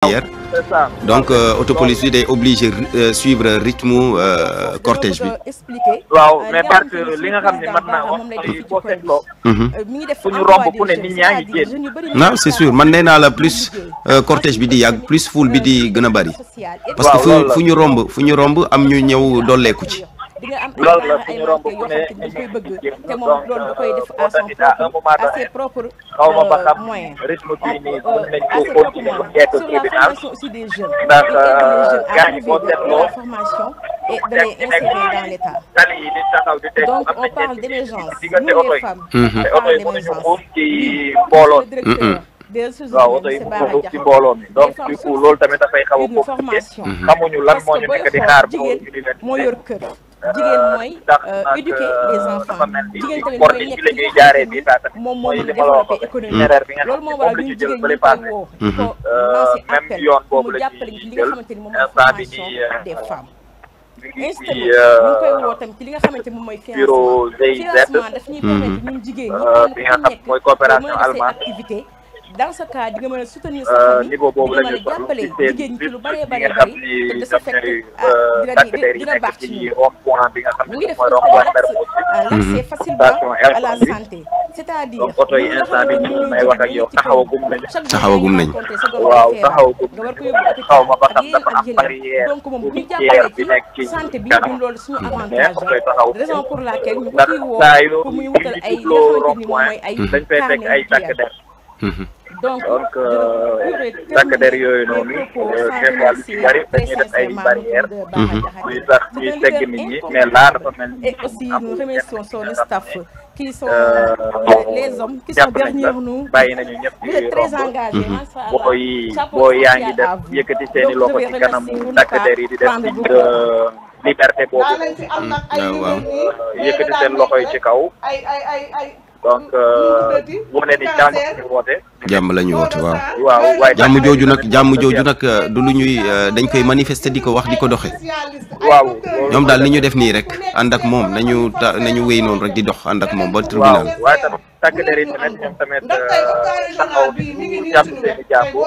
hier donc autopolice bi day obligé suivre rythme cortège bi. waaw mais parce que li nga xam ne mat naa wax ci boo seetloo. fu ñu romb ku ne nit ñaa ngi génn. non c'est sûr man nee naa la plus cortège bi di yàgg plus foule bi di gën a bari. parce que fu ñu romb am ñu ñëw dolleeku ci. loolu la fu ñu romb ku ne nit ñi te moom loolu da koy def à ses propres moyens. rythme bii nii mën nañ ko continuer ba yegg tribunal ndax gars yi boo seetloo et de les insérer dans l'État. tali yi di taxaw di teg donc on parle d'émergence nous les femmes te oto yi mënuñu xuus ci mbooloo waaw oto yi mënuñu xuus ci mbooloo mi donc du coup loolu tamit dafay xaw a compliqué xamuñu lan moo ñu nekk di xaar pour jigéen moo yor kër jigéen mooy éduquer les enfants jigéen tamit mooy nekk moom moo mën a développer économie loolu moo waral ñu jigéen ñi koy woo di ko lancer appel mu jàppale li nga xamante ni moom mooy formation des femmes institut ñu koy woo tamit ci li nga xamante moom mooy financement daf ñuy permettre ñun jigéen ñi am ku nekk mën a def say activité dans ce cas di nga mën a soutenir sa famille di nga mën a jàppale jigéen ñi ci lu bëree bëri te de ce fait dina baax ci ñun mu ngi def l'accès facilement à la santé c'est-à-dire oto yi instant bi ñu may wax ak yow taxawagum nañ waaw taxawagum nga war ko yóbbu xaw ma ba xam ak dafa am yeneen barrière donc moom bu ñu jàppale ci santé bi ñun loolu suñu avantage la raison pour laquelle ñu ko ciy woo pour muy wutal ay li nga xamante ni moom mooy ay dañ fay fekk ay takk der donc takk der yooyu noonu des fois lu ci bari dañuy def ay barrières muy sax ñuy tegg nit ñi mais là dafa mel ni et aussi nous remercions son staff qui sont les hommes qui sont derrière nous bàyyi nañu ñëpp vous êtes très engagés boo yi boo yaa ngi def yëkkati seeni loxo ci kanamu takk der yi di def liberté boobu waaw yëkkati seen loxo yi ci kaw donc wane ni jàmm ñu woote. jàmm la ñu woote waaw. waaw waaye jàmm jooju nag du lu ñuy dañ koy manifester di ko wax di ko doxe waaw ñoom daal ni ñu def nii rek ànd ak moom nañu wéy noonu rek di dox ànd ak moom ba tribunal. waaw waaye tamit tàgg der yi tamit ñoom tamit taxaw di jàpp seeni jàmbur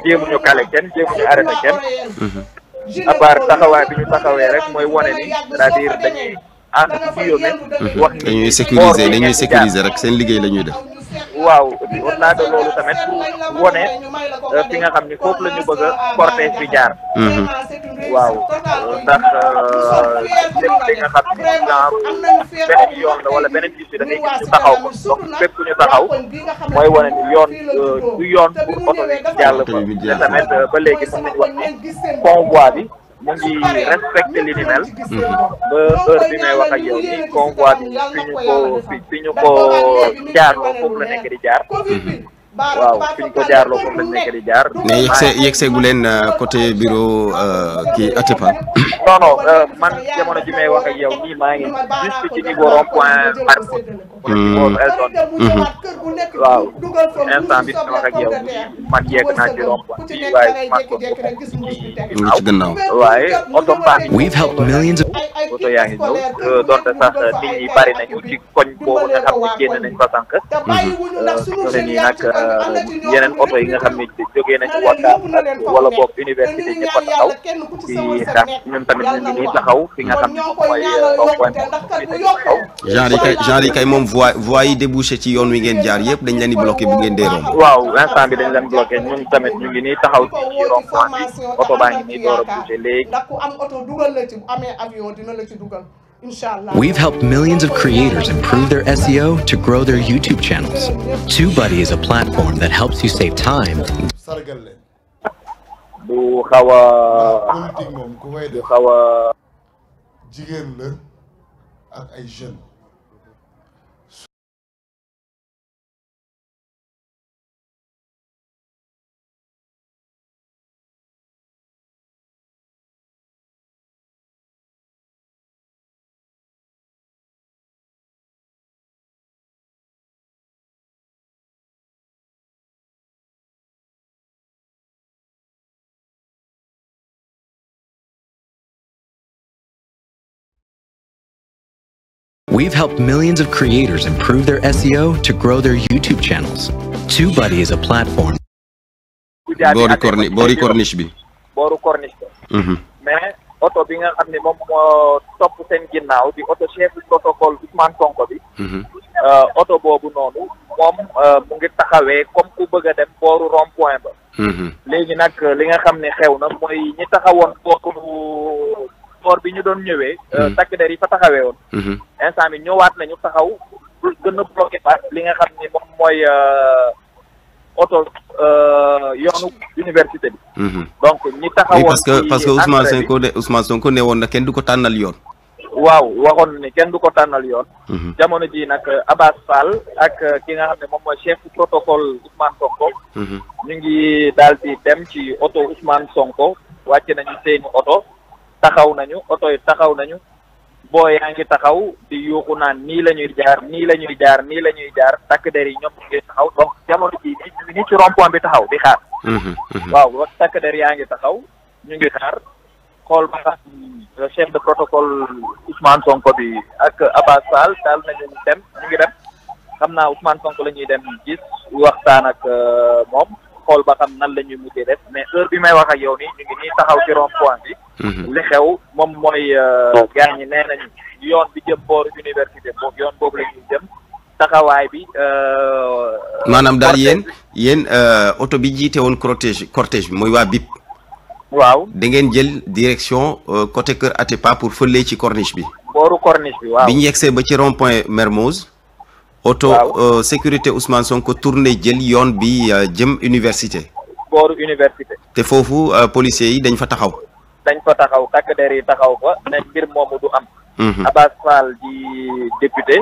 jéemuñu kale kenn jéemuñu arrêté kenn. à part taxawaay bi ñu taxawee rek mooy wane ni c'est-à-dire dañuy. dañuy sécuriser rek seen liggéey la ñuy def. waaw au-delà de loolu tamit wone fi nga xam ni foofu la ñu bëgg a cortège bi jaar. waaw ndax lépp li nga xam ni genre beneen yoon la wala beneen gis bi da ngay gis ñu taxaw ko donc fépp ñu taxaw mooy wane ni yoon du yoon pour oto bi jàll ko te tamit ba léegi mën nañu wax ni convoi bi. mu ngi respecté li ni mel ba heure bi may wax ak yow ni convoi bi fi ñu ko jaarloo foofu la nekk di jaar waaw fi ñu ko jaarloo foofu la nekk di jaar. mais yegsee gu leen côté bureau kii Atepa. non man jamono ji may wax ak yow nii maa ngi juste ci niveau rond point Marcotte. niveau Elton. waaw instant bi wax ak yow man yegg naa ci rond point bi waaye Marcotte mu ngi ci gannaaw. waaye oto mbaa We've helped millions of oto yaa ngi ñëw doonte sax nit ñi bari nañu ci koñ boobu nga xam ne génn nañ fa sànq. ne nii nag yeneen oto yi nga xam ne jógee nañu Wakaam wala boog université ñëpp a taxaw ci xaar ñun tamit ñu ngi nii taxaw fi nga xam ne moom mooy rond point bi dañu taxaw. genre yi kay moom voie yi débouché ci yoon wi ngeen jaar yëpp dañ leen di bloqué bu ngeen dee romb. waaw instant bi dañ leen bloqué ñun tamit ñu ngi nii taxaw ci rond point bi oto baa ngi nii door a bougé léegi. We've helped millions of creators improve their SEO to grow their YouTube channels. TubeBuddy is a platform that helps you save time. du xaw a jigéen la ak ay jeunes. We've helped millions of creators improve their SEO to grow their YouTube channels. TubeBuddy is a platform. boori corniche bi. booru corniche bi. mais oto bi nga xam ne moom moo topp seen ginnaaw di oto chef du protocole Ousmane Sonko bi. oto boobu noonu moom mu ngi taxawee comme ku bëgg a dem booru rond point ba. léegi nag li nga xam ne xew na mooy ñi taxawoon boor bi ñu doon ñëwee. takk der yi fa taxawee woon. instant bi ñëwaat nañu taxaw gën a bloqué ba li nga xam ne moom mooy oto yoonu université bi. donc ñi taxawoon parce que Ousmane Sonko ne woon na kenn du ko tànnal yoon. waaw waxoon ni kenn du ko tànnal yoon. jamono ji nag Abass Fall ak ki nga xam ne moom mooy chef protocole Ousmane Sonko. ñu ngi daal di dem ci oto Ousmane Sonko wàcc nañu seeni oto taxaw nañu oto yi taxaw nañu boo yaa ngi taxaw di yuuxu naan nii la ñuy jaar nii la ñuy jaar nii la ñuy jaar takk der yi ñoom ñu ngi taxaw donc jamono ji ni ci rond point bi taxaw di xaar. waaw takk der yaa ngi taxaw ñu ngi xaar. xool ba nga xam chef de protocole Ousmane Sonko bi ak Abass Fall daal nañu dem ñu ngi dem xam naa Ousmane Sonko la ñuy dem gis waxtaan ak moom xool ba xam nan la ñuy mujjee def mais heure bi may wax ak yow nii ñu ngi nii taxaw ci rond point bi. li xew moom mooy gars ñi nee nañu yoon bi jëm booru université boobu yoon boobu la ñuy jëm taxawaay bi. maanaam daal yéen oto bi jiite woon cortège bi mooy waa BIP. waaw da ngeen jël direction côté Kër Atepa pour fëlee ci corniche bi. booru corniche bi waaw. bi ñu yegsee ba ci rond point Mermoz. auto sécurité Ousmane Sonko tourné jël yoon bi jëm université. booru université. te foofu policiers yi dañ fa taxaw. dañ fa taxaw takk der yi taxaw fa ne mbir moomu du am. Abass Fall di député.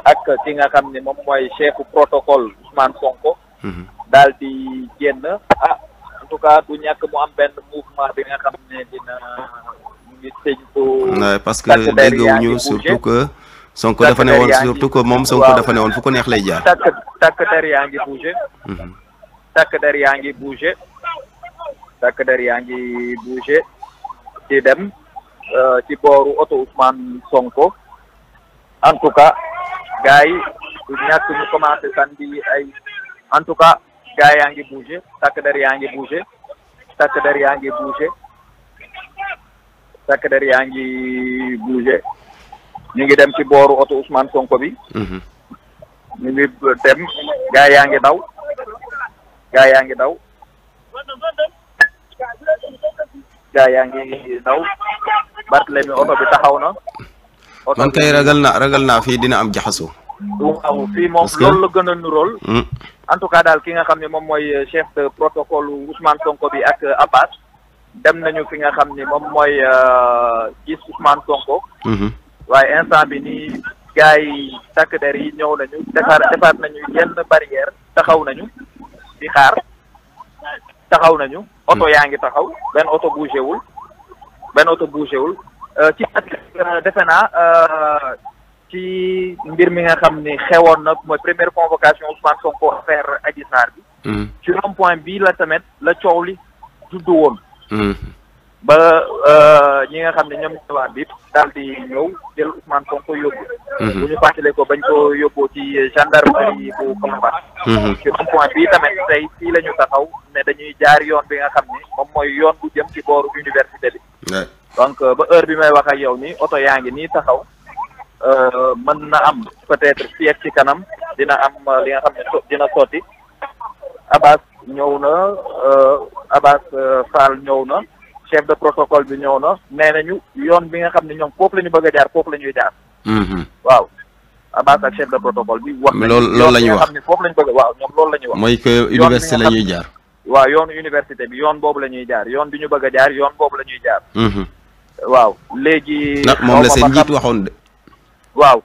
ak ki nga xam ne moom mooy chef protocole Ousmane Sonko. daal di génn en tout cas du ñàkk mu am benn mouvement bi nga xam ne dina ngi tëj parce que déggawuñu surtout que Sonko dafa ne woon surtout que moom Sonko dafa ne woon fu ko neex lay jaar. takk der yaa ngi bougé. takk der yaa ngi bougé. takk der yaa ngi bougé di dem ci booru oto Ousmane Sonko en tout cas gars yi du ñàkk ñu commencé sànni ay en tout cas. gaa yaa ngi bougé takk der yaa ngi bougé takk der yaa ngi bougé takk der yaa ngi bougé ñu ngi dem ci booru oto Ousmane Sonko bi. ñu ngi dem gaa yaa ngi daw gaa yaa ngi daw gaa yaa ngi daw Barthélemy oto bi taxaw na. man kay ragal naa fii dina am jaxasoo. waaw fii moom loolu la gën a nuróol. en tout cas daal ki nga xam ne moom mooy chef de protocole Ousmane Sonko bi ak Abass dem nañu fi nga xam ne moom mooy gis Ousmane Sonko. waaye instant bi nii gars yi takk der yi ñëw nañu defaat nañu yenn barrière taxaw nañu di xaar taxaw nañu. oto yaa ngi taxaw benn oto bougé wul ci defe naa. ci mbir mi nga xam ni xewoon na mooy première convocation Ousmane Sonko affaire Adji Sarr bi. ci rond point bii la tamit la coow li juddu woon. ba ñi nga xam ne ñoom waa bi daal di ñëw jël Ousmane Sonko yóbbu. bu ñu fàttalee ko bañ ko yóbboo ci gendarmerie bu Colobane. ci rond point bii tamit tey fii la ñu taxaw ne dañuy jaar yoon bi nga xam ni moom mooy yoon bu jëm ci booru université bi. donc ba heure bi may wax ak yow nii oto yaa ngi nii taxaw. mën na am peut-être fii ak ci kanam dina am li nga xam ne dina sotti Abass ñëw na Abass Fall ñëw na chef de protocole bi ñëw na nee nañu yoon bi nga xam ne ñoom foofu la ñu bëgg a jaar foofu la ñuy jaar. waaw Abass ak chef de protocole bi. wax nañu loolu la ñuy wax xam ne foofu la ñu bëgg waaw ñoom loolu la ñuy wax. mooy que université la ñuy jaar. waaw yoonu université bi yoon boobu la ñuy jaar yoon bi ñu bëgg a jaar yoon boobu la ñuy jaar. waaw léegi. moom la seen njiit waxoon de. waaw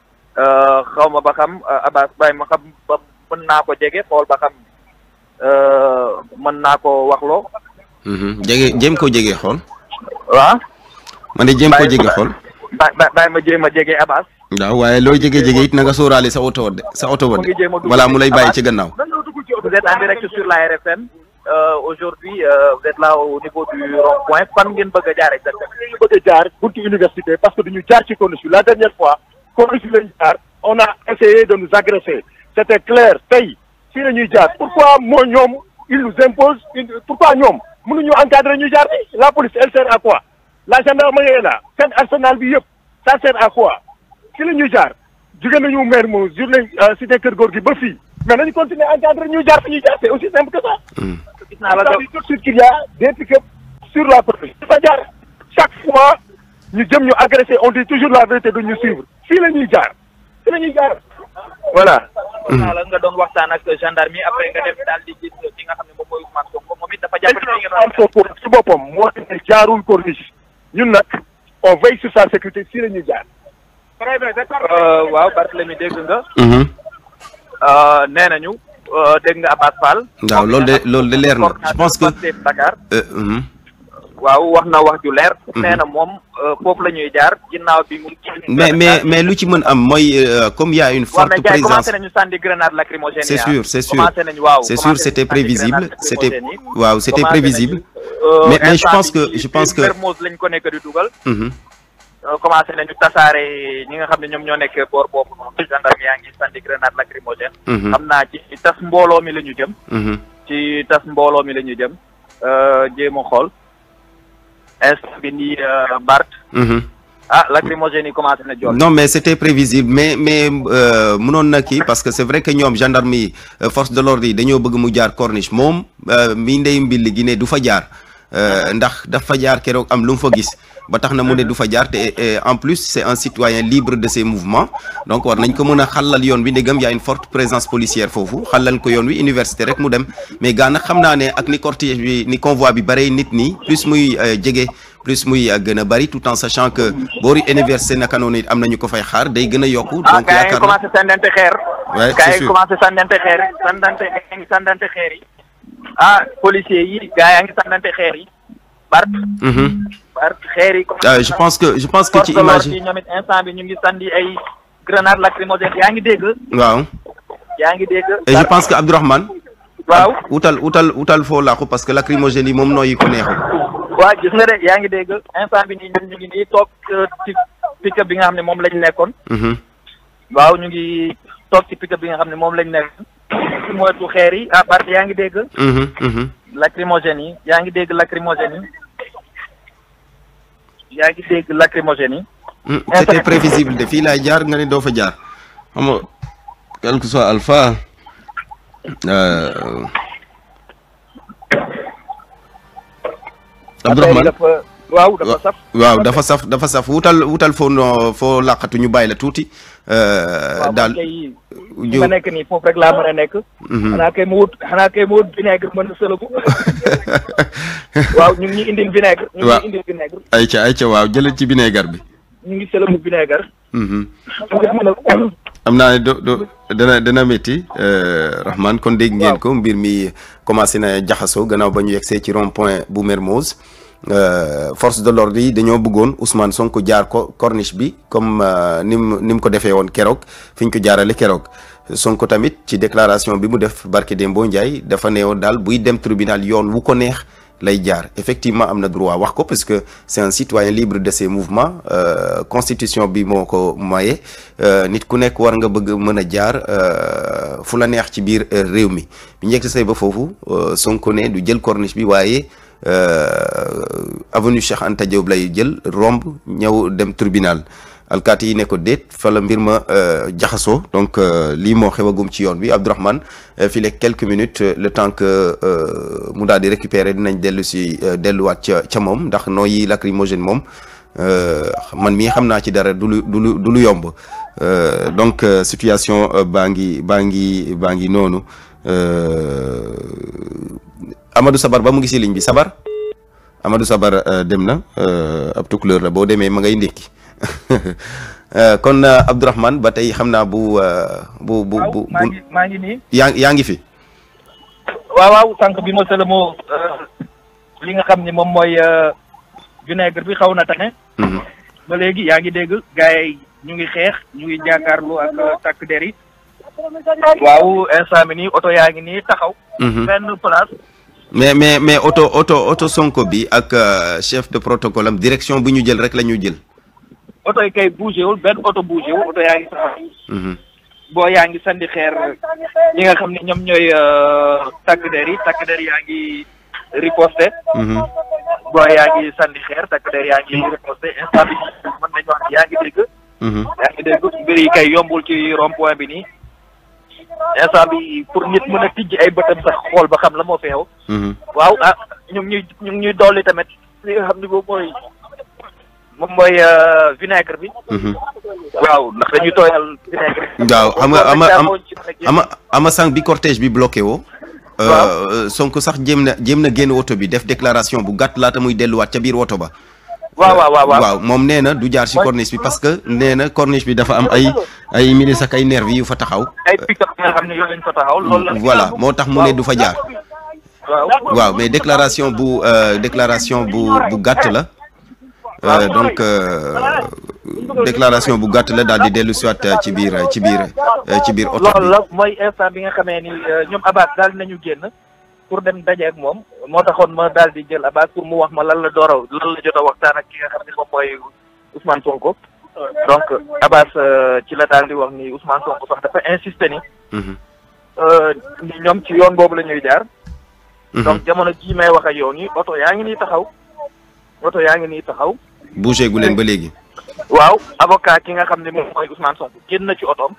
xaw ma ba xam Abass bàyyi ma xam ba mën naa ko jege xool ba xam mën naa ko waxloo. jéem ko jege xool. waaw. man de jéem ko jege xool. bàyyi ma jéem a jege Abass. waaw waaye loo jege it na nga sóoraale sa oto de balaa mu lay bàyyi ci gannaaw. Vous êtes en direct sur la RFM. Aujourd'hui vous êtes là au niveau du rond-point fan ngeen bëgg a jaar exactement. ñu bëgg a jaar buntu université parce que duñu jaar ci corniche la dernière fois corniche lañu jaar on a essayé de nous agresser c'était clair tey fii la ñuy jaar pourquoi moo ñoom ils nous imposent pourquoi ñoom mënuñu encadrer ñu jaar ni la police elle sert à quoi la gendarmerie est là seen arsenal bi yëpp ça sert à quoi fii la ñuy jaar jóge nañu maire mo journée cité Kër Góor gi ba fii mais nañu continuer encadrer ñu jaar fi ñuy jaar c'est aussi simple que ça. Gis naa la tout de suite qu'il y a des pick-up sur la police dafa jaar chaque fois ñu jëm ñu agressé on dit toujours la vérité de ñu suivre fii la ñuy jaar fii la ñuy jaar voilà. naa la nga doon waxtaan ak gendarme yi après nga dem daal di gis ki nga xam ne moom mooy Ousmane Sonko moom it dafa jàpp ne ngeen Sonko ci boppam moo ne jaarul corniche ñun nag on veille sur sa sécurité fii la ñuy jaar. très bien d'accord. waaw Barthélémy dégg nga. nee nañu dégg nga Abass Fall. waaw loolu de leer na je pense que Dakar. waaw wax na wax ju leer. nee na moom foofu la ñuy jaar ginnaaw bi mu. mais lu ci mën am mooy comme il y a une forte présence. commencé nañu sànni grenade lacrymogène. c'est sûr waaw c'est sûr c'était prévisible c'était prévisible. mais je pense que Mermoz lañ ko nekk di dugal. commencé nañu tasaare ñi nga xam ne ñoom ñoo nekk boor boobu noonu gendarme yaa ngi sànni grenade lacrymogène. xam naa ci tas mbooloo mi la ñu jëm. ci tas mbooloo mi la ñu jëm jéem a xool. instant bi nii Bart. Lacrymogène yi commencé na jot. non mais c'était prévisible mais mënoon na kii parce que c'est vrai que ñoom gendarme yi force de l'ordre yi dañoo bëgg mu jaar corniche moom mi ndey mbilli gi ne du fa jaar ndax dafa jaar keroog am lu mu fa gis ba tax na mu ne du fa jaar te en plus c'est un citoyen libre de ses mouvements donc war nañ ko mën a xalal yoon bi ndegam y a une forte présence policière foofu xalal ko yoon wi université rek mu dem mais gaa nag xam naa ne ak ni cortège bi ni convoi bi bare nit ñi plus muy jege plus muy gën a bari tout en sachant que boori université naka noonu it am nañu ko fay xaar day gën a yokku. donc yaakaar naa commencé sànnante xeer. ouais c'est sûr commencé sànnante xeer yi policiers yi gaa yaa ngi sànnante xeer yi. Bart xeer yi. je pense que ci image yi ñoom it instant bi ñu ngi sànni ay grenade lacrymogène yaa ngi dégg. waaw. yaa ngi dégg. et je pense que Abdourahmane. waaw utal foo laaxu parce que lacrymogène yi moom nooyi ko neexul. waaw gis nga de yaa ngi dégg instant bi nii ñun ñu ngi nii toog ci pick-up bi nga xam ne moom lañ nekkoon. waaw ñu ngi toog ci pick-up bi nga xam ne moom lañ nekkoon. ci moytu xeer yi Bart yaa ngi dégg. lacrymogène yi yaa ngi dégg lacrymogène yi. yaa ngi dégg lacrymogène yi. c'était prévisible de fii laay jaar nga ne doo fa jaar xam nga quel que soit Alpha. Abdourahmane waaw dafa saf wutal foo laqatu ñu bàyyi la tuuti. daal ñu ma nekk nii foofu rek laa mën a nekk. xanaa kay mu wut vinaigre mën a sëlëbu. waaw ñu ngi indil vinaigre. ayca waaw jëlee ci vinaigre bi. ñu ngi sëlëbu vinaigre. am naa ne dana métti Rahman kon dégg ngeen ko mbir mi commencé na jaxasoo gannaaw ba ñu yegsee ci rond point bu Mermoz force de l'ordre yi dañoo bëggoon Ousmane Sonko jaar ko corniche bi comme ni mu ko defee woon keroog fi ñu ko jaarale keroog Sonko tamit ci déclaration bi mu def barke Dembo Ndiaye dafa ne woon daal buy dem tribunal yoon wu ko neex lay jaar effectivement am na droit wax ko parce que c'est un citoyen libre de ses mouvements constitution bi moo ko maye nit ku nekk war nga bëgg mën a jaar fu la neex ci biir réew mi bi njëkk say ba foofu Sonko ne du jël corniche bi waaye avenue Cheikh Anta Diop lay jël romb ñëw dem tribunal alkaati yi ne ko déet fa la mbir ma jaxasoo donc lii moo xewagum ci yoon bi Abdourahmane fii léegi quelques minutes le temps que mu daal di récupérer dinañ delluwaat ca moom ndax nooyi lacrymogène moom man mii xam naa ci dara du lu yomb donc situation baa ngi noonu Amadou Sabar ba mu ngi si ligne bi Sabar Amadou Sabar dem na ab tukulóor la boo demee ma ngay ndékki kon Abdourahmane ba tey xam naa bu maa ngi nii. yaa ngi fi. waaw sànq bi ma sëlëmoo li nga xam ni moom mooy vinaigre bi xaw na tane. ba léegi yaa ngi dégg gars yi ñu ngi xeex ñu ngi jàkkaarloo ak takk der yi. waaw instant bi nii oto yaa ngi nii taxaw. benn place. mais oto Sonko bi ak chef de protocole am direction bu ñu jël rek la ñu jël. oto yi kay bougé wul benn oto bougé wul oto yaa ngi taxaw. boo yaa ngi sandi xeer ñi nga xam ne ñoom ñooy takk der yaa ngi riposté. boo yaa ngi sandi xeer takk der yaa ngi riposté instant bi mën nañu wax yaa ngi dégg. yaa ngi dégg mbir yi kay yombul ci rond-point bi nii instant bi pour nit mën a tijji ay bëtam sax xool ba xam la moo feew. waaw ñu ngi ñuy dolli tamit li nga xam ne moom mooy vinaigre bi. waaw ndax dañuy tooyal vinaigre. waaw ama sànq bi cortège bi bloqué woo. Sonko sax jéem na génn oto bi def déclaration bu gàtt laata muy delluwaat ca biir oto ba. waaw moom nee na du jaar ci corniche bi parce que nee na corniche bi dafa am ay milices ak ay nervis yu fa taxaw. ay pick-up nga xam ne yooyu lañ fa taxaw loolu la. voilà moo tax mu ne du fa jaar. waaw mais déclaration bu gàtt la. donc déclaration bu gàtt la daal di dellu soit ci biir oto bi. loolu la mooy instant bi nga xamee ni ñoom Abbas daal nañu génn pour dem daje ak moom moo taxoon ma daal di jël Abbas pour mu wax ma lan la jot a waxtaan ak ki nga xam ne moom mooy Ousmane Sonko. donc Abbas ci la daal di wax ni Ousmane Sonko sax dafa insister ni. ni ñoom ci yoon boobu la ñuy jaar. donc jamono jii may wax ak yow nii oto yaa ngi nii taxaw. bougé gu leen ba léegi. waaw avocat ki nga xam ne moom mooy Ousmane Sonko génn na ci otoom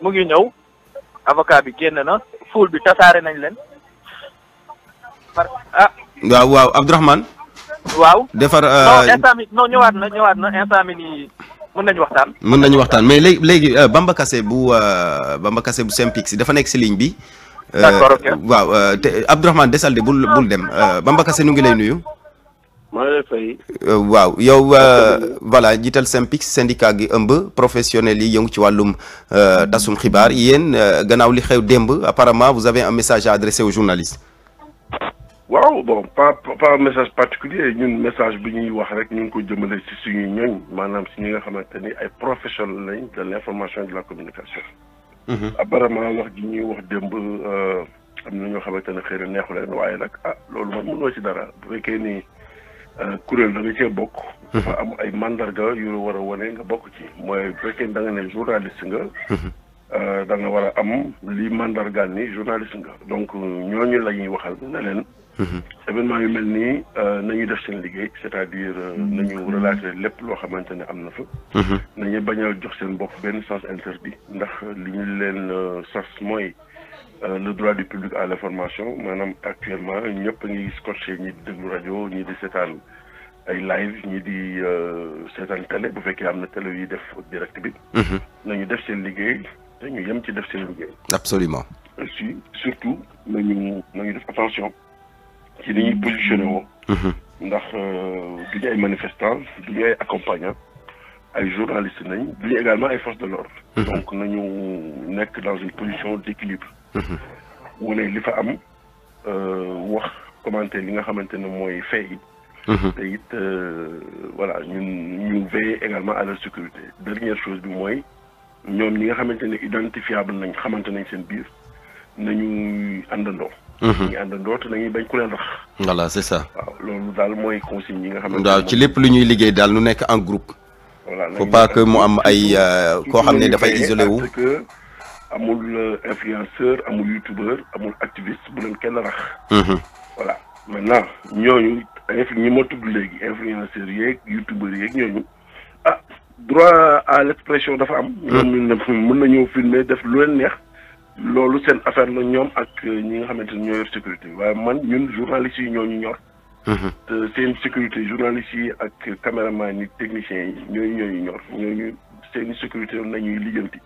mu ngi ñëw avocat bi génn na foule bi tasaare nañ leen. waaw Abdourahmane. waaw defar. non ñëwaat na instant mi nii mën nañu waxtaan. mais léegi Bamba Kassé bu Synpics dafa nekk si ligne bi. d'accord ok waaw te Abdourahmane desal de bul dem Bamba Kassé nu ngi lay nuyu. maa ngi lay fay. waaw yow voilà jiital Synpics syndicat gi ëmb professionnels yi yëngu ci wàllum tasum xibaar yéen gannaaw li xew démb apparemment vous avez un message à adresser aux journalistes. waaw bon pas un message particulier ñun message bi ñuy wax rek ñu ngi ko jëmale ci suñuy ñoñ maanaam si ñi nga xamante ni ay professionnels lañ de l'information et de la communication. apparemment wax ji ñuy wax démb am na ñoo xamante ne xëy na neexu leen waaye nag loolu man mënoo ci dara bu fekkee ni. kuréel da nga cee bokk. dafa am ay mandarga yu war a wane nga bokk ci mooy bu fekkee da nga ne journaliste nga. da nga war a am lii mandargaal ni journaliste nga donc ñooñu la ñuy waxal ne leen. événement yu mel nii nañu def seen liggéey c'est-à-dire nañu relater lépp loo xamante ne am na fa. nañu bañ a jox seen bopp benn sens interdit ndax li ñu leen sas mooy. le droit du public à l'information maanaam actuellement ñëpp a ngi scotché ñi di déglu rajo ñi di seetaan ay live ñi di seetaan télé bu fekkee am na télé yi def direct bi. nañu def seen liggéey te ñu yem ci def seen liggéey. absolument. aussi surtout nañu def attention ci li ñuy positionné woo. ndax du ñu ay manifestants du ñu ay accompagnants ay journalistes nañ du ñu également ay forces de l'ordre. donc nañu nekk dans une position d'équilibre. wane li fa am wax commenter li nga xamante ne mooy fait yi. te it voilà ñu veiller également à leur sécurité dernière chose bi mooy ñoom ñi nga xamante ne identifiable nañ xamante nañ seen biir nañu àndandoo. ñu àndandoo te nañuy bañ ku leen rax. voilà c'est ça. waaw loolu daal mooy consigne yi nga xamante ne. waaw ci lépp lu ñuy liggéey daal nu nekk en groupe. voilà faut pas que mu am ay koo xam ne dafay isolé wu. amul influenceur amul youtubeur amul activiste bu leen kenn rax. voilà maintenant ñooñu ñi ma tudd léegi influenceurs yeeg youtubeurs yeeg ñooñu droit à l'expression dafa am. ñoom mën nañoo filmer def lu leen neex loolu seen affaire la ñoom ak ñi nga xamante ni ñoo yor sécurité waaye man ñun journalistes yi ñooñu ñor. te seen sécurité journalistes yi ak caméraman yi techniciens yi ñooñu ñor ñooñu seen sécurité nañuy lijjanti.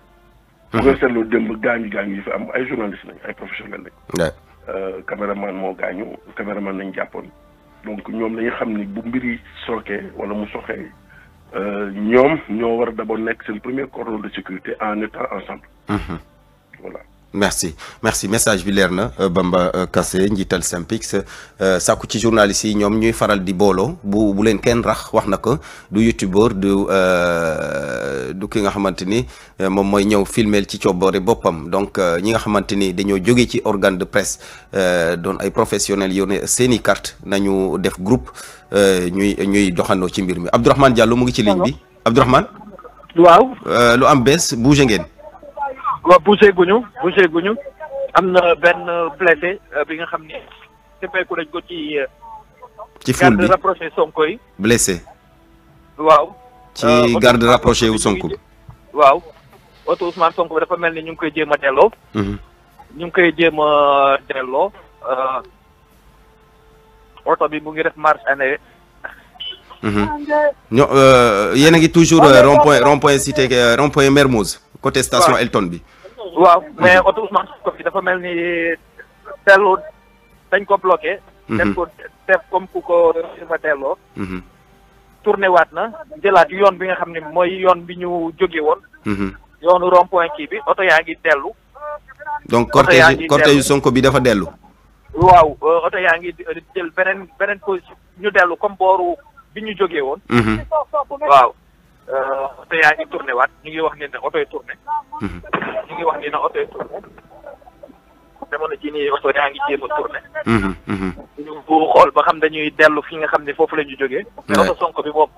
bu nga seetloo démb gaañu yi fi am ay journalistes lañ ay professionnels lañ. caméraman moo gaañu caméraman nañ jàppoon donc ñoom dañuy xam ni bu mbir yi sookee wala mu soxee ñoom ñoo war a d'abord nekk seen premier cordon de sécurité en étant ensemble. voilà. merci message bi leer na Bamba Kassé njiital Synpics sàkku ci journalistes yi ñoom ñuy faral di booloo bu leen kenn rax wax na ko du youtubeur du ki nga xamante ni moom mooy ñëw filmeel ci coobare boppam donc ñi nga xamante ni dañoo jóge ci organe de presse doon ay professionnels yone seeni carte nañu def groupe ñuy doxandoo ci mbir mi Abdourahmane Diallo mu ngi ci ligne bi Abdourahmane. waaw. lu am bees bougé ngeen. waaw bougé guñu am na benn blessé bi nga xam ni tepeeku nañ ko ci foule bi garde rapproché Sonko yi. blessé. waaw. ci garde rapproché wu Sonko bi. waaw oto Ousmane Sonko bi dafa mel ni ñu ngi koy jéem a delloo. ñu ngi koy jéem a delloo. oto bi mu ngi def marche année. ño yéen a ngi toujours rond-point cité rond-point Mermoz côté station Elton bi. waaw mais oto Ousmane Sonko bi dafa mel ni dellu dañ ko bloqué. def comme ku ko fa delloo. tourné waat na jëlaat yoon bi nga xam ne mooy yoon bi ñu jóge woon. yoonu rond-point kii bi oto yaa ngi dellu. donc cortège Sonko bi dafa dellu. waaw oto yaa ngi jël beneen position ñu dellu comme booru bi ñu jógee woon. waaw oto yaa ngi tourné waat ñu ngi wax ne oto yi tourné. ñu ngi wax ne oto yi tourné. jamono jii nii oto yaa ngi jéem a tourné. ñu xool ba xam dañuy dellu fi nga xam ne foofu la ñu jógee. mais oto Sonko bi moom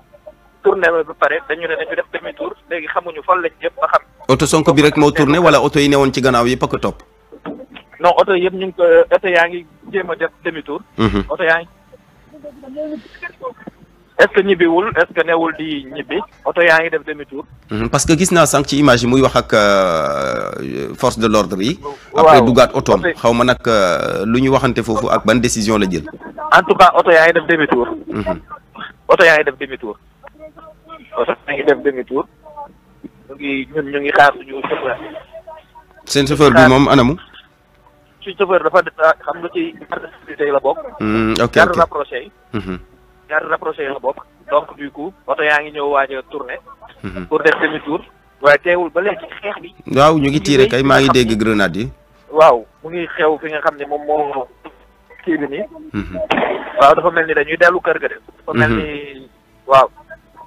tourné ba pare dañu ne dañu def demi tour léegi xamuñu fan lañ jëm ba xam. oto Sonko bi rek moo tourné wala oto yi newoon ci gannaaw yëpp a ko topp. non oto yëpp ñu ngi ko oto yaa ngi jéem a def demi tour. oto yaa ngi est-ce que ñibbiwul est-ce que newul di ñibbi oto yaa ngi def demi tour. parce que gis naa sànq ci image yi muy wax ak force de l'ordre yi. après dugaat otoom xaw ma nag lu ñu waxante foofu ak ban décision la jël. en tout cas oto yaa ngi def demi tour. oto yaa ngi def demi tour. oto yaa ngi def demi tour. ñu ngi xaar suñu chauffeur. seen chauffeur bi moom anamu. suñu chauffeur dafa xam nga ci garde sécurité yi la bokk. ok garde rapproché yi. garde rapproché yi la bokk. donc du coup oto yaa ngi ñëw waaj a tourné. pour def demi tour. waaye teewul ba léegi xeex bi. waaw ñu ngi tiire kay maa ngi dégg grenade yi. waaw mu ngi xew fi nga xam ne moom moo kii bi nii. waaw dafa mel ni dañuy dellu kër ga de. dafa mel ni waaw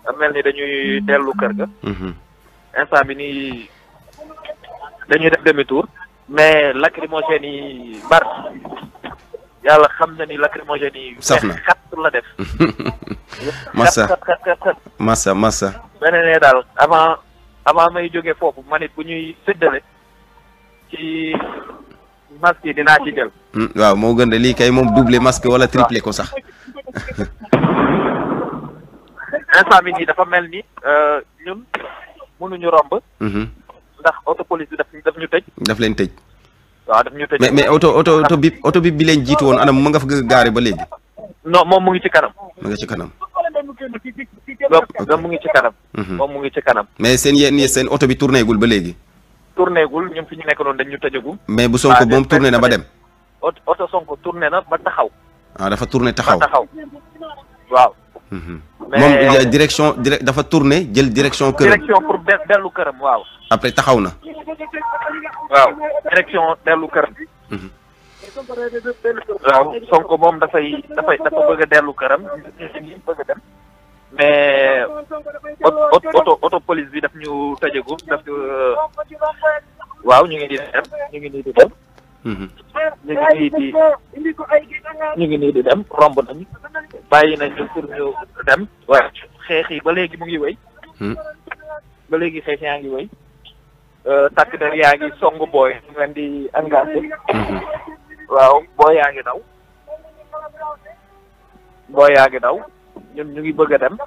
dafa mel ni dañuy dellu kër ga. instant bi nii dañuy def demi tour. mais lacrymogène yi bar yàlla xam na ni lacrymogène yi. saf na xat la def. massa. beneen ne daal avant may jóge foofu man it bu ñuy séddale ci masque yi dinaa ci jël. waaw moo gën de lii kay moom doublé masque wala triplé ko sax. instant bi nii dafa mel ni ñun mënuñu romb. ndax auto police bi daf ñu tëj. daf leen tëj. waaw daf ñu tëj. mais auto bi leen jiitu woon anam mu nga fa gaare ba léegi. non moom mu ngi ci kanam. mu ngi ci kanam. moom mu ngi ci kanam. moom mu ngi ci kanam. mais seen auto bi tourné gul ba léegi. tourné gul ñun fi ñu nekk noonu dañ ñu tëjagum. mais bu Sonko moom tourné na ba dem. auto Sonko tourné na ba taxaw. ah dafa tourné taxaw ba taxaw waaw. moom direction dafa tourné jël direction këram. direction pour dellu këram waaw. après taxaw na. waaw direction dellu këram. waaw Sonko moom dafa bëgg a dellu këram ñu bëgg a dem. mais auto police bi daf ñu tëjagum daf waaw ñu ngi nii di dem. ñu ngi nii di dem romb nañu bàyyi nañu pour ñu dem. waaw xeex yi ba léegi mu ngi wéy. ba léegi xeex yaa ngi wéy. takk der yaa ngi song booy ñu leen di engagé. waaw booy yaa ngi daw. ñun ñu ngi bëgg a dem.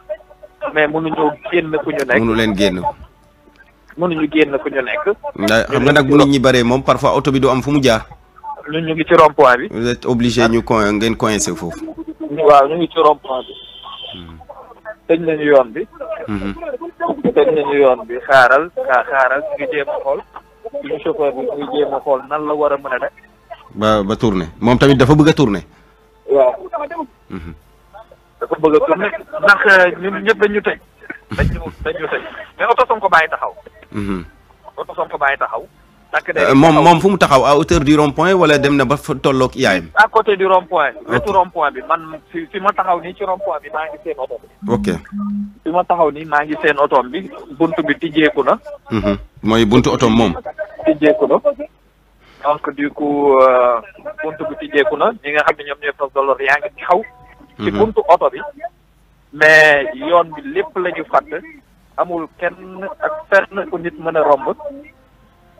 mais mënuñu génn ku ñu nekk. mënu leen génn. mënuñu génn ku ñu nekk. xam nga nag bu nit ñi bëree moom parfois auto bi du am fu mu jaar. ñun ñu ngi ci rond-point bi. vous êtes obligé ngeen coincé foofu. waaw ñu ngi ci rond-point bi. tëj nañu yoon bi. xaaral ñu ngi jéem a xool. suñu chauffeur bi ñu ngi jéem a xool nan la war a mën a def. ba tourné moom tamit dafa bëgg a tourné. waaw. dafa bëgg a tourné ndax ñun ñëpp dañu tëj. dañu tëj mais oto Sonko bàyyi taxaw. oto Sonko bàyyi taxaw. moom fu mu taxaw à hauteur du rond-point wala dem na ba fa tolloog yaayam. à côté du rond-point. wetu rond-point bi man fi ma taxaw nii ci rond-point bi maa ngi seen oto bi. ok. fi ma taxaw nii maa ngi seen otoom bi buntu bi tijjeeku na. mooy buntu otoom moom. tijjeeku na donc du coup buntu bi tijjeeku na ñi nga xam ne ñoom ñooy force de l'ordre yaa ngi taxaw. ci buntu oto bi. mais yoon bi lépp la ñu fàtt amul kenn ak fenn ku nit mën a romb.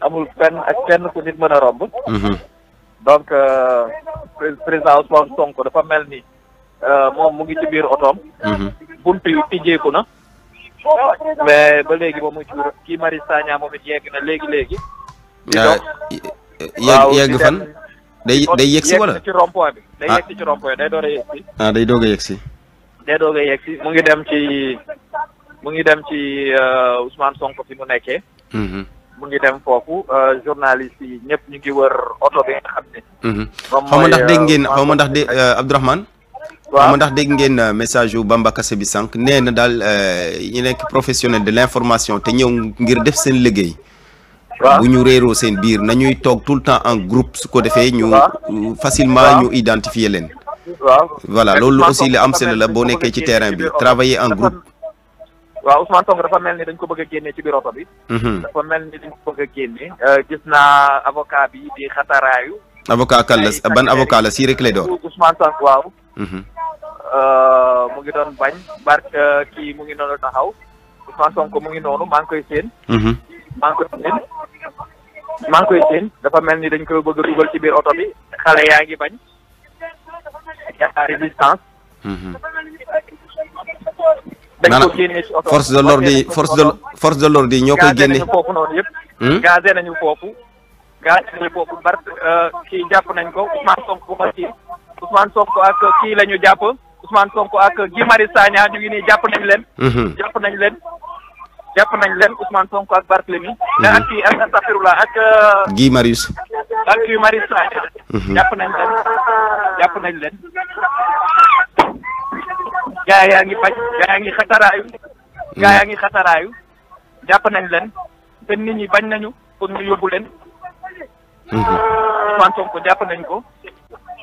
amul fenn ak kenn ku nit mën a romb. donc président Ousmane Sonko dafa mel ni moom mu ngi ci biir otoom. buntu yi tijjeeku na. mais ba léegi moom mu ngi ci biir kii Mari Sagna moom it yegg na léegi. yegg fan. day yegg si wala ci rond-point bi. day yegg si ci rond-point day door a yegg si. day doog a yegg si. day doog a yegg si mu ngi dem ci Ousmane Sonko fi mu nekkee. mu ngi dem foofu journaliste yi ñëpp ñu ngi wër oto bi nga xam ne. xaw ma ndax dégg ngeen Abdourahmane. waaw xaw ma ndax dégg ngeen message yu Bamba Kassé bi sànq nee na daal ñu nekk professionnel de l'information te ñëw ngir def seen liggéey. bu ñu réeroo seen biir nañuy toog tout le temps en groupe su ko defee ñu. facilement ñu identifier leen. voilà loolu aussi li am solo la boo nekkee ci terrain bi travailler en groupe. waaw Ousmane Sonko dafa mel ni dañ ko bëgg a génne ci biir oto bi. dafa mel ni dañ ko bëgg a génne. gis naa avocat bi di xataraayu. avocat kan la ban avocat la Ciré Clédor. Ousmane Sonko waaw. mu ngi doon bañ kii mu ngi noonu taxaw Ousmane Sonko mu ngi noonu maa ngi koy séen. maa ngi koy séen dafa mel ni dañ koy bëgg a dugal ci biir oto bi xale yaa ngi bañ. yaa résistance. dañ ko génne ci oto force de l'ordre yi ñoo koy génne foofu noonu yëpp. gazé nañu foofu. kii jàpp nañ ko Ousmane Sonko Ousmane Sonko ak kii la ñu jàpp Ousmane Sonko ak Guy Marius Sagna ñu ngi nii jàpp nañ leen. jàpp nañ leen Ousmane Sonko ak Barthélemy. ak kii ak Safirula ak. Guy Marius. ak Guy Marius Sagna. jàpp nañ leen. gaa yaa ngi bañ gaa yaa ngi xataraayu. jàpp nañ leen te nit ñi bañ nañu pour ñu yóbbu leen. Ousmane Sonko jàpp nañ ko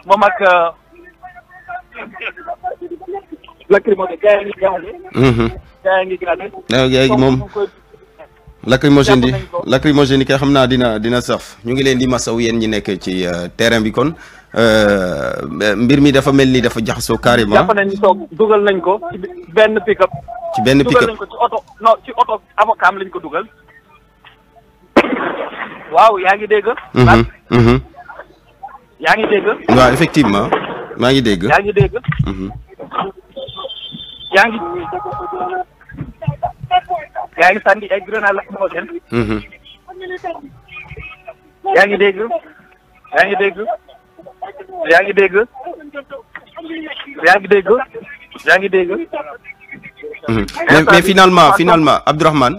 moom ak lacrymogène gaa yaa ngi gaañe. moom lacrymogène yi kay xam naa dina saf ñu ngi leen di masaw yéen ñi nekk ci terrain bi kon mbir mi dafa mel ni dafa jaxasoo carrément. jàpp nañ dugal nañ ko ci benn pick-up. dugal nañ ko ci oto avocat am lañ ko dugal. waaw yaa ngi dégg. yaa ngi dégg. waaw effectivement maa ngi dégg. yaa ngi dégg. yaa ngi sànni ay grenade lacrymogène. yaa ngi dégg. mais finalement Abdourahmane.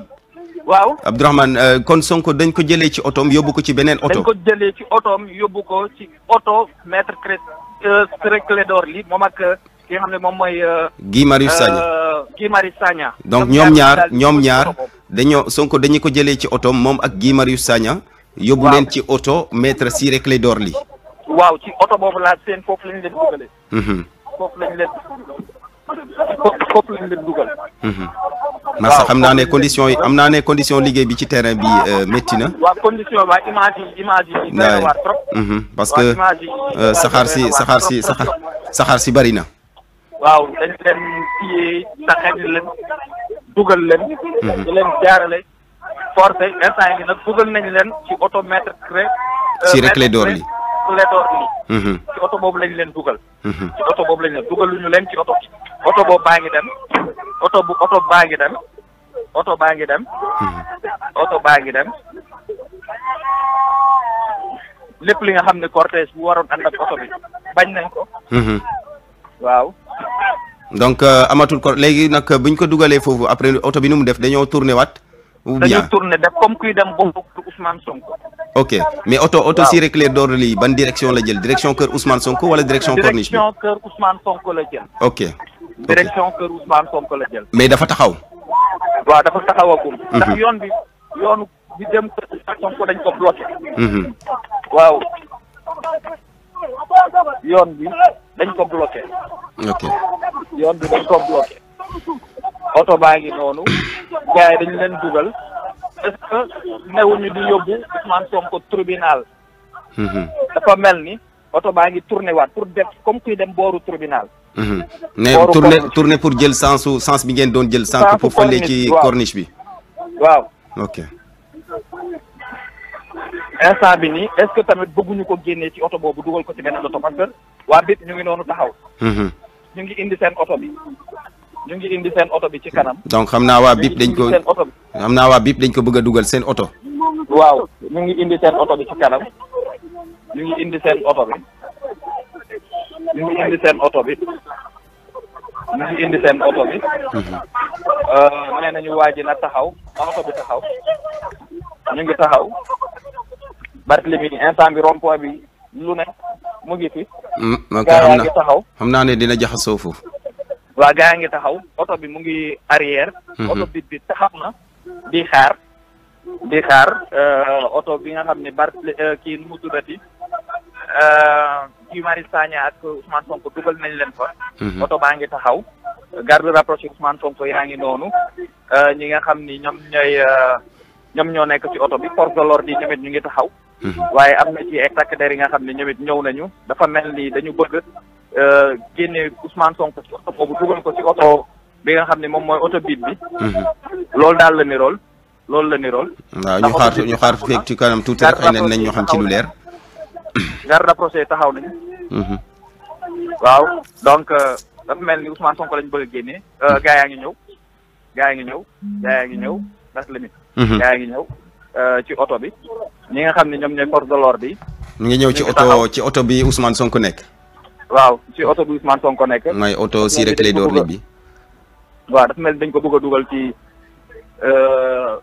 waaw Abdourahmane kon Sonko dañ ko jëlee ci otoom yóbbu ko ci beneen oto. dañ ko jëlee ci otoom yóbbu ko ci oto maître Ciré Clédor Ly moom ak ki nga xam ne moom mooy. Guy Marius Sagna. donc ñoom ñaar Sonko dañu ko jëlee ci otoom moom ak Guy Marius Sagna. yóbbu leen ci oto maître Ciré Clédor Ly. waaw ci oto boobu laa seen foofu lañ leen dugalee. foofu lañ leen dugal. Massa xam naa ne condition liggéey bi ci terrain bi métti na. waaw condition ba image yi doy waar trop. parce que saxaar si bari na. waaw dañ leen téye taxañ leen dugal leen. di leen jaarale forcé instant yi nag dugal nañ leen ci oto maître Ciré Clédor Ly. ci oto boobu lañ leen dugal. ci oto boobu lañ leen dugal lu ñu leen ci oto boobu baa ngi dem. oto baa ngi dem. lépp li nga xam ne cortège bu waroon ànd ak oto bi bañ nañ ko. waaw. donc amatul ko léegi nag buñ ko dugalee foofu après oto bi nu mu def dañoo tourné waat. ou bien dañoo tourné def comme kuy dem boobu Ousmane Sonko. ok mais oto Ciré Clédor Ly ban direction la jël direction kër Ousmane Sonko wala direction corniche bi. direction kër Ousmane Sonko la jël. ok direction kër Ousmane Sonko la jël. mais dafa taxaw. waaw dafa taxawagum. ndax yoonu bi dem kër Ousmane Sonko dañ ko bloqué. waaw yoon bi dañ ko bloqué. ok yoon bi dañ ko bloqué. oto baa ngi noonu. gars yi dañu leen dugal. est-ce que newuñu di yóbbu Ousmane Sonko tribunal. dafa mel ni oto baa ngi tourné waat pour def comme kuy dem booru tribunal. mais tourné pour jël sens bi ngeen doon jël. sànq pour fële ci corniche bi. waaw. ok. instant bi nii est-ce que tamit bëgguñu ko génnee ci oto boobu dugal ko ci beneen oto parce que waa BIP ñu ngi noonu taxaw. ñu ngi indi seen oto bi. ñu ngi indi seen oto bi ci kanam. donc xam naa waa BIP dañ ko xam naa waa BIP dañ ko bëgg a dugal seen oto. waaw ñu ngi indi seen oto bi ci kanam. ñu ngi indi seen oto bi. ñu ngi indi seen oto bi. ñu ngi indi seen oto bi. nee nañu waa ji na taxaw na oto bi taxaw. ñu ngi taxaw. Barthélémy instant bi rond-point bi lu ne mu ngi fi. gaa yaa ngi taxaw xam naa ne dina jaxasoo foofu. waa gaa yaa ngi taxaw oto bi mu ngi arrière. oto bi taxaw na di xaar. di xaar oto bi nga xam ne kii nu mu tuddati Guy Marius Sagna ak Ousmane Sonko dugal nañ leen fa. oto baa ngi taxaw garde rapproché Ousmane Sonko yaa ngi noonu ñi nga xam ni ñoom ñoo nekk ci oto bi force de l'ordre yi ñoomit ñu ngi taxaw. waaye am na ci ay takk der yi nga xam ne ñoomit ñëw nañu dafa mel ni dañu bëgg génne Ousmane Sonko ci oto boobu dugal ko ci oto bi nga xam ne moom mooy oto BIP bi. loolu daal la nirool. loolu la nirool. waaw ñu xaar fekk ci kanam tuuti rek xëy na nañ ñu xam ci lu leer. garde rapproché taxaw nañu. waaw donc dafa mel ni Ousmane Sonko lañ bëgg a génnee. gaa yaa ngi ñëw. gaa yaa ngi ñëw ndax la nit. gaa yaa ngi ñëw ci oto bi. ñi nga xam ne ñoom ñooy force de l'ordre yi. ñu ngi ñëw ci oto bi Ousmane Sonko nekk. waaw ci oto bi Ousmane Sonko nekk. mooy oto Ciré Clédor Ly bi. waaw dafa mel ni dañ ko bëgg a dugal ci.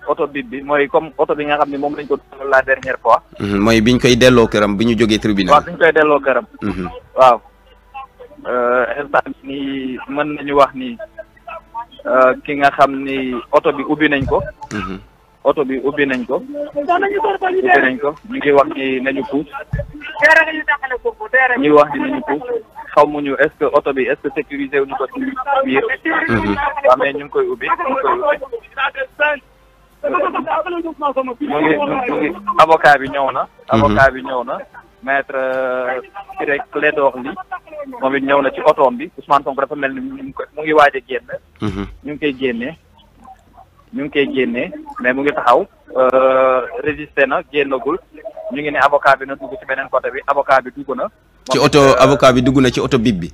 oto BIP bi mooy comme oto bi nga xam ne moom lañ ko dugal la dernière fois. mooy biñ koy delloo këram bi ñu jógee tribunal. waaw biñ koy delloo këram. waaw instant nii mën nañu wax ni ki nga xam ni oto bi ubbi nañ ko. oto bi ubbi nañ ko. ñu ngi wax ni nañu puus. ñu ngi wax ni nañu puus xamuñu est-ce que oto bi est-ce que sécurisé wuñu ko ci biir. waaw mais ñu ngi koy ubbi mu ngi avocat bi ñëw na. avocat bi ñëw na maître Ciré Clédor Ly moom it ñëw na ci otoom bi Ousmane Sonko dafa mel ni mu ngi waaj a génn. ñu ngi koy génnee mais mu ngi taxaw résisté na génnagul ñu ngi ne avocat bi na dugg ci beneen côté bi avocat bi dugg na. ci oto avocat bi dugg na ci oto BIP bi.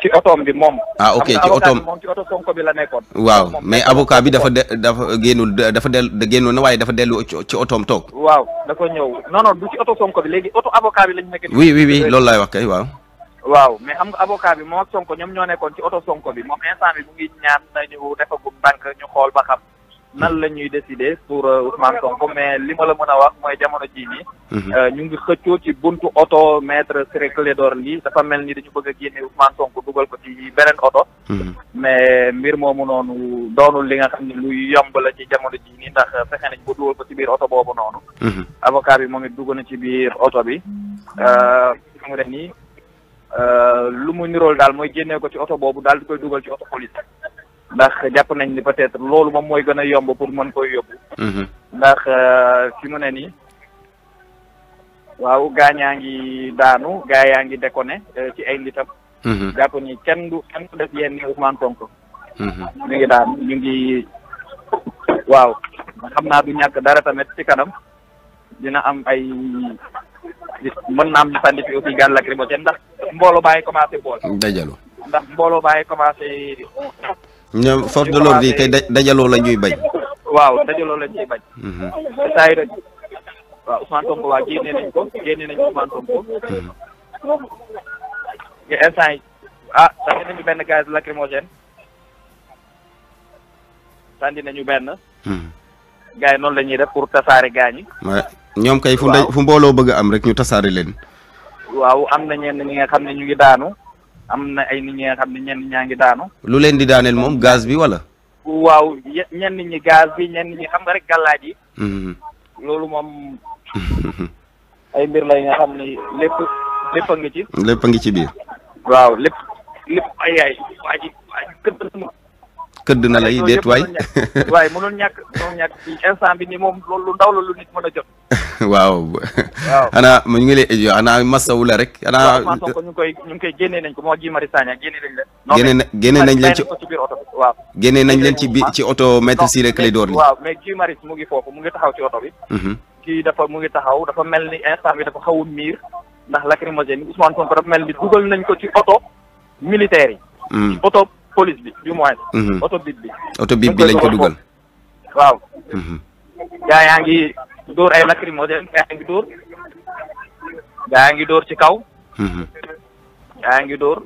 ci otoom bi moom. ah ok ci otoom moom ci oto Sonko bi la nekkoon. waaw mais avocat bi dafa génnoon na waaye dafa dellu ci otoom toog. waaw dafa ñëw non du ci oto Sonko bi léegi oto avocat bi lañ nekk. oui loolu laay wax kay waaw. waaw mais xam nga avocat bi moom ak Sonko ñoom ñoo nekkoon ci oto Sonko bi moom instant bi mu ngi ñaan nañu defagum ndànk ñu xool ba xam nan la ñuy décider pour Ousmane Sonko mais li ma la mën a wax mooy jamono jii nii. ñu ngi xëccoo ci buntu oto maître Ciré Clédor Ly dafa mel ni dañu bëgg a génne Ousmane Sonko dugal ko ci beneen oto. mais mbir moomu noonu doonul li nga xam ne lu yomb la ci jamono jii nii ndax fexe nañ ba dugal ko ci biir oto boobu noonu. avocat bi moom it dugg na ci biir oto bi. fi mu ne nii lu mu nirool daal mooy génnee ko ci oto boobu daal di koy dugal ci oto police. ndax jàpp nañ ni peut-être loolu moom mooy gën a yomb pour mën koy yóbbu. ndax fi mu ne nii waaw gaañaa ngi daanu gaa yaa ngi déconné ci ay nitam. jàpp ni kenn du def yenn ni Ousmane Sonko. ñu ngi daanu ñu ngi waaw xam naa du ñàkk dara tamit ci kanam dina am ay mën naa am ñu sànni fi aussi gàll lacrymogène ndax mbooloo bàyyi commencé bool. dajalu ndax mbooloo bàyyi commencé. ñoom force de l'ordre yi kay dajaloo la ñuy bañ. waaw dajaloo la ñuy bañ. saa yu rek waaw Ousmane Sonko waaw génne nañ Ousmane Sonko. instant yi sànni nañu benn gaz lacrymogène sànni nañu benn. gars yi noonu la ñuy def pour tasaare gaañi. ñoom kay fu mbooloo bëgg a am rek ñu tasaare leen. waaw am na ñenn ñi nga xam ne ñu ngi daanu. am na ay nit ñi nga xam ne ñenn ñaa ngi daanu. lu leen di daaneel moom gaz bi wala. waaw ñenn ñi gaz bi ñenn ñi xam nga rek gàllaaj yi. loolu moom ay mbir la yi nga xam ni lépp a ngi ci. lépp a ngi ci biir. waaw lépp ay waa ji këdd na lay déet waay. waaye mënul ñàkk ci instant bi ni moom loolu lu ndaw la lu nit mën a jot. waaw. xanaa mu ngi lay xanaa masawu la rek. xanaa waaw Sonko ñu ngi koy génnee nañ ko moo Guy Marius Sagna génnee nañ leen. génne nañ leen ci biir oto bi waaw. génne nañ leen ci oto maître Ciré Clédor Ly. waaw mais Guy Marius mu ngi foofu mu ngi taxaw ci oto bi. kii dafa mu ngi taxaw dafa mel ni instant bi dafa xaw a miir ndax lacrymogène Ousmane Sonko dafa mel ni dugal nañ ko ci oto militaire yi. oto police bi du moins. oto bib bi. oto bib bi lañ ko dugal. waaw. gaa yaa ngi dóor ay lacrymogène gaa yaa ngi dóor. gaa yaa ngi dóor ci kaw. gaa yaa ngi dóor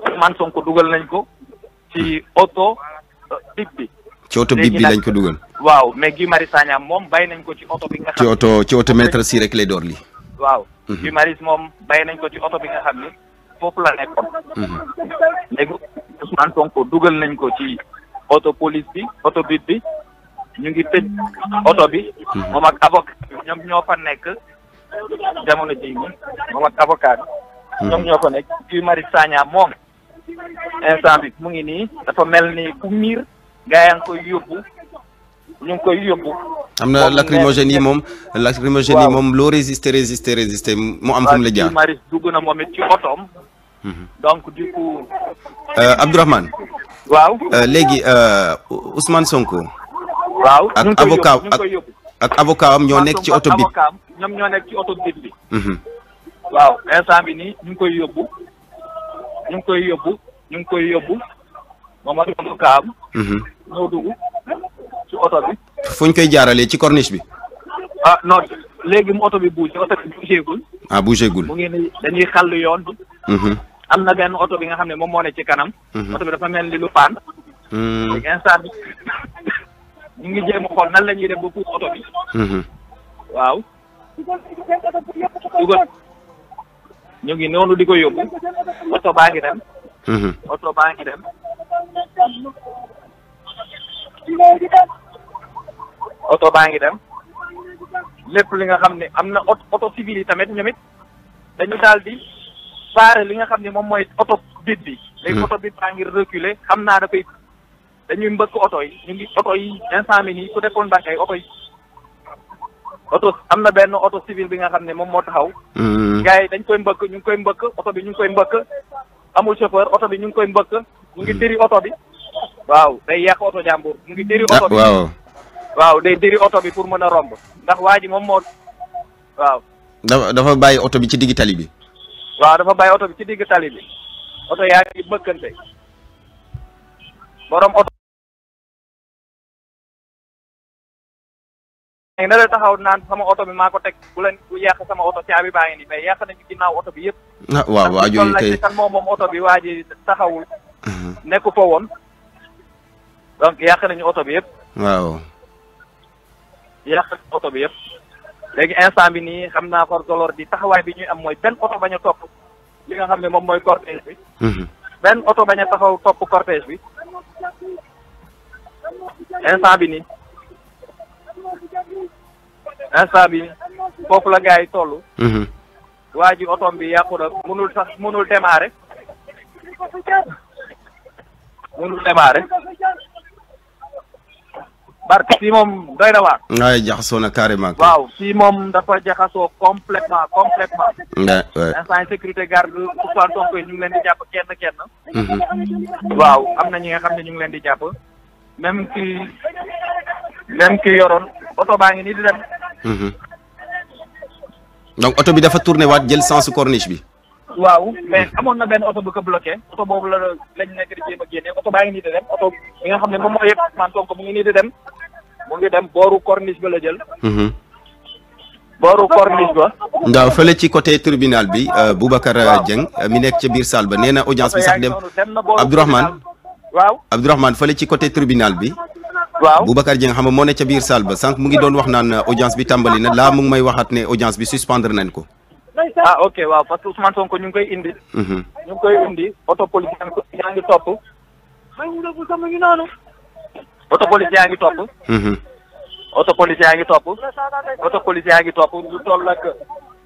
Ousmane Sonko dugal nañ ko ci oto bib bi. ci oto bib bi lañ ko dugal. waaw mais Guy Marius Sagna moom bàyyi nañ ko ci oto bi nga xam. ci oto maître Ciré Clédor Ly. waaw. Guy Marius moom bàyyi nañ ko ci oto bi nga xam ni foofu la nekkoon. léegi Ousmane Sonko dugal nañ ko ci oto police bi oto bib bi ñu ngi tëj oto bi. moom ak avocat ñoom ñoo fa nekk jamono jii nii moom ak avocat bi. ñoom ñoo fa nekk Guy Marius Sagna moom instant bi mu ngi nii dafa mel ni ku miir gaa yaa ngi koy yóbbu ñu ngi koy yóbbu. am na lacrymogène yi moom. lacrymogène yi moom loo résister mu am fu mu la jaar. Guy Marius dugg na moom it ci otoom. donc du coup. Abdourahmane. waaw. léegi Ousmane Sonko. waaw ak avocat ak avocat am ñoo nekk ci oto bi. ñoom ñoo nekk ci oto bi. waaw instant bi nii ñu ngi koy yóbbu. ñu ngi koy yóbbu moom ak avocat am. ñoo dugg ci oto bi. fu ñu koy jaaralee ci corniche bi. ah non léegi mu oto bi bougé oto bi bougégul. ah bougégul. mu ngi ni dañuy xàll yoon bi. am na benn oto bi nga xam ne moom moo ne ci kanam. oto bi dafa mel ni lu paan. léegi instant bi ñu ngi jéem a xool nan la ñuy def ba puus oto bi. waaw. dugal ñu ngi noonu di ko yóbbu. oto baa ngi dem. oto baa ngi dem. oto baa ngi dem. lépp li nga xam ne am na oto civil yi tamit ñoom it dañu daal di faare li nga xam ne moom mooy oto bit bi. léegi oto bit baa ngi reculer xam naa dafay dañuy mbëkk oto yi ñu ngi oto yi instant bi nii su defoon ndànk ay oto yi oto am na benn oto civil bi nga xam ne moom moo taxaw. gars yi dañ koy mbëkk ñu ngi koy mbëkk oto bi ñu ngi koy mbëkk amul chauffeur oto bi ñu ngi koy mbëkk ñu ngi diri oto bi. waaw day yàq oto jàmbur mu ngi diri oto bi waaw day diri oto bi pour mën a romb ndax waa ji moom moo waaw. dafa bàyyi oto bi ci digg tali bi. waaw dafa bàyyi oto bi ci digg tali bi oto yaa ngi bëkkante borom oto. léegi na la taxaw naan sama oto bi maa ko teg bu leen bu yàq sama oto caabi baa ngi nii mais yàq nañu ginnaaw oto bi yëpp. waaw waa jooju kay kan moom oto bi waa ji taxawul. nekku fa woon donc yàq nañu oto bi yëpp. waaw. yàq nañu oto bi yëpp léegi instant bi nii xam naa force de l'ordre di taxawaay bi ñuy am mooy benn oto bañ a topp li nga xam ne moom mooy cortège bi. benn oto bañ a taxaw topp cortège bi instant bi nii. instant bi foofu la gars yi toll. waa ji otoom bi yàqu na mënul démarrer. mënul démarrer. barke fii moom doy na waar. waaye jaxasoo na carrément. waaw fii moom dafa jaxasoo complètement. waaw instant sécurité garde Ousmane Sonko ñu ngi leen di jàpp kenn. waaw am na ñi nga xam ne ñu ngi leen di jàpp. même ki yoroon oto baa ngi nii di dem. donc oto bi dafa tourné waat jël sens corniche bi. waaw mais amoon na benn oto bu ko bloqué oto boobu lañ nekk di jéem a génne oto baa ngi nii di dem oto bi nga xam ne moom moo yëpp Ousmane Sonko mu ngi nii di dem. mu ngi dem booru corniche ba la jël. booru corniche ba. ndaw fële ci côté tribunal bi Boubacar Dieng mi nekk ca biir salle ba nee na audience bi sax dem. Abdourahmane waaw Abdourahmane fële ci côté tribunal bi. waaw Boubacar Dieng xam nga moo ne ca biir salle ba sànq mu ngi doon wax naan audience bi tàmbali na laa mu ngi may waxaat ne audience bi suspendre nañ ko. ah ok waaw parce que Ousmane Sonko ñu ngi koy indi. ñu ngi koy indi auto police yaa ngi topp. auto police yaa ngi topp. auto police yaa ngi topp. auto police yaa ngi topp lu toll ak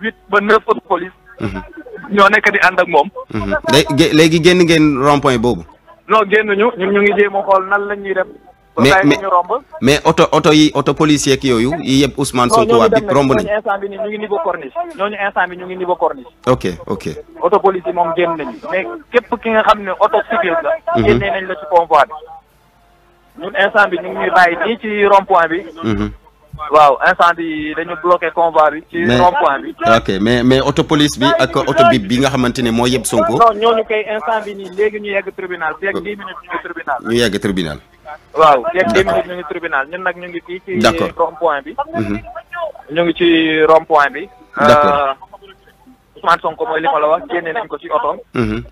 8 ba 9 auto police. ñoo nekk di ànd ak moom. léegi génn ngeen rond point boobu. non génn ñu ngi jéem a xool nan la ñuy def. mais auto policier ak yooyu yi yëpp Ousmane Sonko waa bi romb nañ. ñooñu instant bi nii ñu ngi niveau corniche. ñooñu instant bi ñu ngi niveau corniche. ok. auto police yi moom génn nañu mais képp ki nga xam ne auto civil la. génnee nañ la ci convoi bi. ñun instant bi ñu ngi ñuy bàyyi nii ci rond point bi. waaw incendie yi dañu bloqué convoi bi. ci rond-point bi. ok mais auto police bi ak auto bip bi nga xamante ne moo yeb Sonko. non ñooñu koy instant bi nii léegi ñu yegg tribunal fii ak 10 minutes ñu ngi tribunal. ñu yegg tribunal. waaw fii ak 10 minutes ñu ngi tribunal ñun nag ñu ngi fii ci rond-point bi. ñu ngi ci rond-point bi. d'accord Ousmane Sonko mooy li ma la wax génne nañ ko ci oto.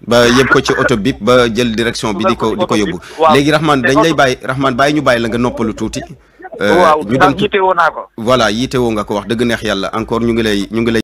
ba yëpp ko ci oto bip ba jël direction bi di ko yóbbu. léegi Rahman dañ lay bàyyi Rahman bàyyi ñu bàyyi la nga noppalu tuuti. waaw ñu dem yitewoo naa ko. voilà yitewoo nga ko wax dëgg neex yàlla encore ñu ngi lay